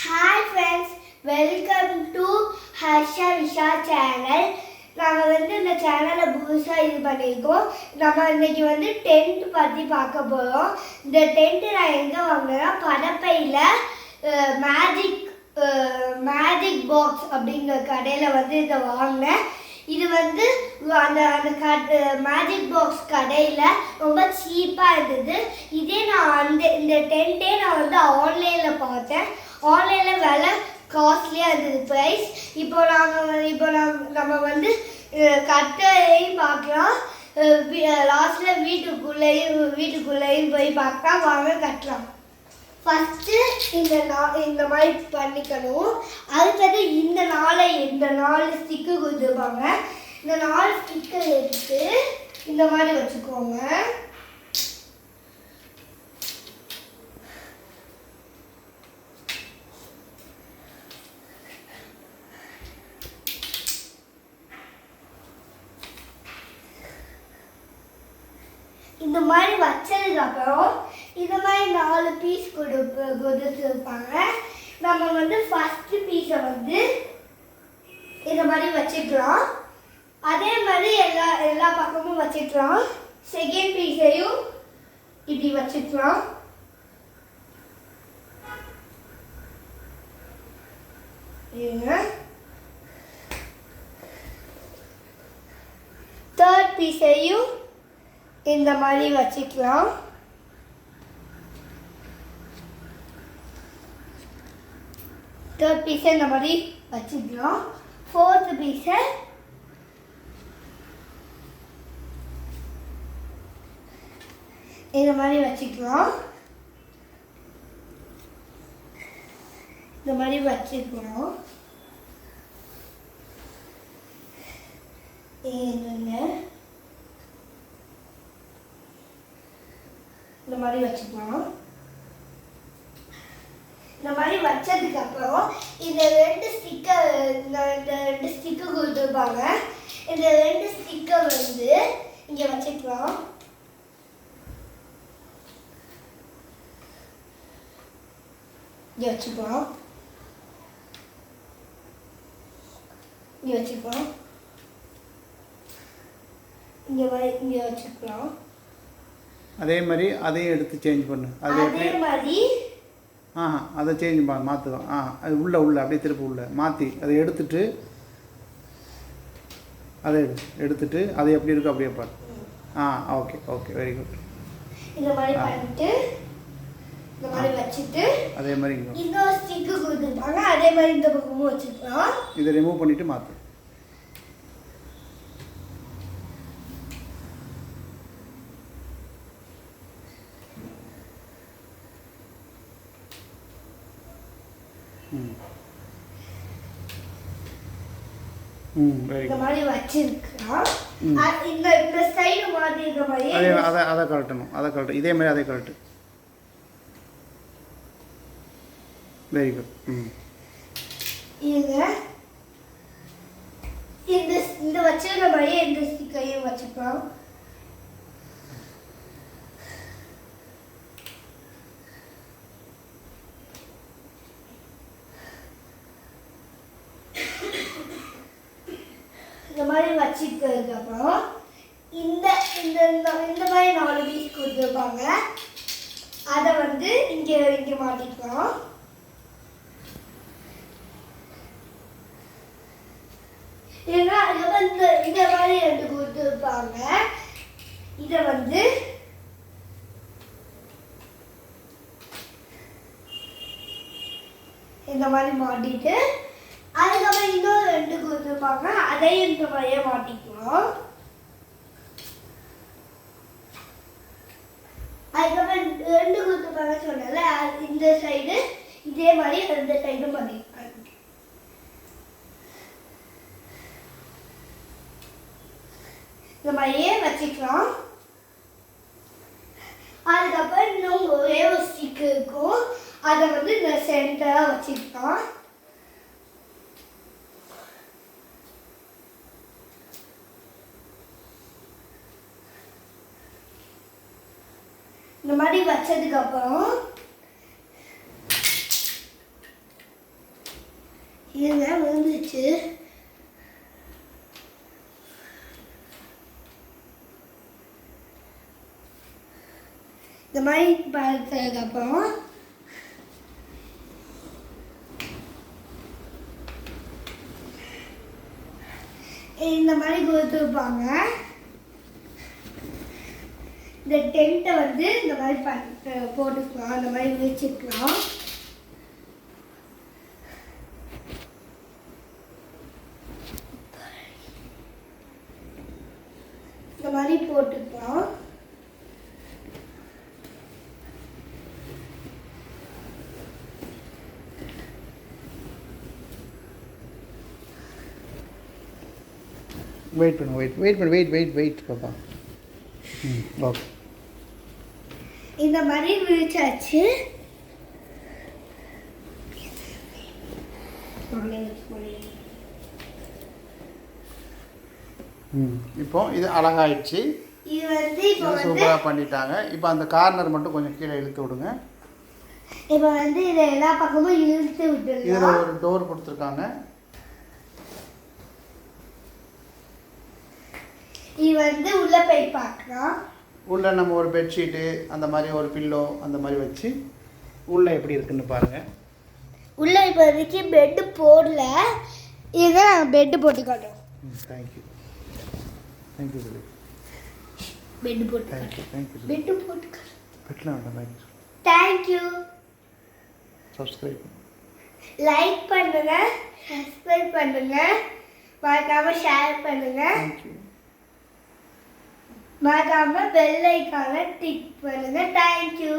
Hi friends, welcome to Harsha Visha channel. நாங்கள் இந்த சேனலை புதுசாக இது பண்ணியிருக்கோம். நம்ம இன்னைக்கு டென்ட் பற்றி பார்க்க போகிறோம். இந்த டென்ட்டு நான் எங்கே வாங்கினேன்னா படப்பையில் மேஜிக் பாக்ஸ் அப்படிங்கிற கடையில் இதை வாங்கினேன். இது அந்த மேஜிக் பாக்ஸ் கடையில் ரொம்ப சீப்பாக இருந்தது. இதே நான் இந்த டென்ட்டே நான் ஆன்லைனில் பார்த்தேன். ஆன்லைனில் விலை காஸ்ட்லியாக இருந்தது ப்ரைஸ். இப்போ நம்ம கட்டையும் பார்க்கலாம். லாஸ்ட்டில் வீட்டுக்குள்ளேயும் போய் பார்த்தா வாங்க கட்டலாம். ஃபஸ்ட்டு இந்த மாதிரி பண்ணிக்கணும். அடுத்தது இந்த 4 ஸ்டிக்கு கொடுத்துருப்பாங்க. இந்த 4 ஸ்டிக்கை எடுத்து இந்த மாதிரி வச்சுக்கோங்க. இந்த மாதிரி வச்சதுக்கப்புறம் இந்த மாதிரி 4 பீஸ் கொடுத்துருப்பாங்க. நம்ம ஃபஸ்ட்டு பீஸை இந்த மாதிரி வச்சுக்கலாம். அதே மாதிரி எல்லா பக்கமும் வச்சுக்கலாம். செகண்ட் பீஸையும் இப்படி வச்சுக்கலாம். தேர்ட் பீஸையும் இந்த மாதிரி வச்சுக்கலாம். தேர்ட் பீஸை இந்த மாதிரி வச்சுக்கலாம். ஃபோர்த் பீஸை இந்த மாதிரி வச்சுக்கலாம். இந்த மாதிரி வச்சுக்கலாம். இந்த மாதிரி வச்சுக்கலாம். இந்த மாதிரி வச்சதுக்கப்புறம் இந்த 2 ஸ்டிக்கை கொடுத்துருப்பாங்க. இந்த 2 ஸ்டிக்கை இங்கே வச்சுக்கலாம். இங்கே வச்சுக்கலாம். இங்கே வச்சுக்கலாம். இங்கே வச்சுக்கலாம். அதே மாதிரி அதையும் எடுத்து சேஞ்ச் பண்ணு. அதே மாதிரி அதை சேஞ்ச் மாற்றுவோம். அது உள்ள அப்படியே திருப்பி உள்ள மாற்றி அதை எடுத்துட்டு அது எப்படி இருக்கு அப்படியே பாரு. Okay very good. இந்த மாதிரி பண்ணிட்டு இந்த மாதிரி வச்சிட்டு அதே மாதிரி இன்னொரு ஸ்டிக் கொடுத்துட்டாங்க. அதே மாதிரி இந்த பக்கமும் வச்சுக்கலாம். இதை ரிமூவ் பண்ணிட்டு மாற்று. இந்த மாதிரி வச்சிருக்கோம். இந்த சைடு மாதிரி இருக்க மாதிரி அதை கழட்டணும். இதே மாதிரி அதை கழட்டு. Very good. இந்த வச்சிருக்க மாதிரி இந்த ஸ்டிக்கையும் வச்சுக்கலாம். இந்த மாதிரி வச்சுக்கிறதுக்கப்புறம் இந்த மாதிரி 4 பீஸ் கொடுத்துருப்பாங்க. அதை இங்கே மாட்டிக்கலாம். இந்த மாதிரி 2 கொடுத்துருப்பாங்க. இதை இந்த மாதிரி மாட்டிட்டு அதுக்கப்புறம் இன்னொரு 2 கொடுத்துருப்பாங்க. அதையும் இந்த மாதிரியே மாட்டிக்கலாம். அதுக்கப்புறம் 2 கொடுத்துருப்பாங்க சொன்னால இந்த சைடு இதே மாதிரி 2 சைடும் பண்ணிக்கலாம். இந்த மாதிரியே வச்சுக்கலாம். அதுக்கப்புறம் இன்னும் ஒரே ஒரு ஸ்டிக் இருக்கும். அதை இந்த சென்டராக வச்சுக்கலாம். இந்த மாதிரி வச்சதுக்கு அப்புறம் இதுங்க விழுந்துச்சு. இந்த மாதிரி பார்த்ததுக்கப்புறம் இந்த மாதிரி கொடுத்துருப்பாங்க. இந்த டென்ட்டை வந்து இந்த மாதிரி போட்டுக்கலாம், இந்த மாதிரி விரிச்சுக்கலாம். இந்த மாதிரி போட்டுக்கலாம். வெயிட் பண்ணு வெயிட் பாப்பா. ஓகே. இந்த மாதிரி விரிச்சாச்சு. இப்போ இது அழகாயிடுச்சு. இது வந்து இப்போ சூப்பராக பண்ணிட்டாங்க. இப்போ அந்த கார்னர் மட்டும் கொஞ்சம் கீழே இழுத்து விடுங்க. இப்போ வந்து இதை எல்லா பக்கமும் இழுத்து விட்டுருங்க. இதில் ஒரு டோர் கொடுத்துருக்காங்க. இது வந்து உள்ள போய் பார்க்கலாம். உள்ளே நம்ம ஒரு பெட்ஷீட்டு அந்த மாதிரி ஒரு பில்லோ அந்த மாதிரி வச்சு உள்ளே எப்படி இருக்குன்னு பாருங்கள். உள்ள இப்போதைக்கு பெட்டு போடல, இதை நாங்கள் பெட்டு போட்டு காட்டுறோம். தேங்க்யூ சொல்லி பெட்டு போட்டு தேங்க்யூ பெட்டு போட்டு பெட்லாம் வேண்டாம். தேங்க்யூ. சப்ஸ்கிரைப் லைக் பண்ணுங்க, சப்ஸ்கிரைப் பண்ணுங்க, மறக்காம ஷேர் பண்ணுங்க, தேங்க்யூ. மறக்காம பெல் ஐகானை டிக் பண்ணுங்க. தேங்க்யூ.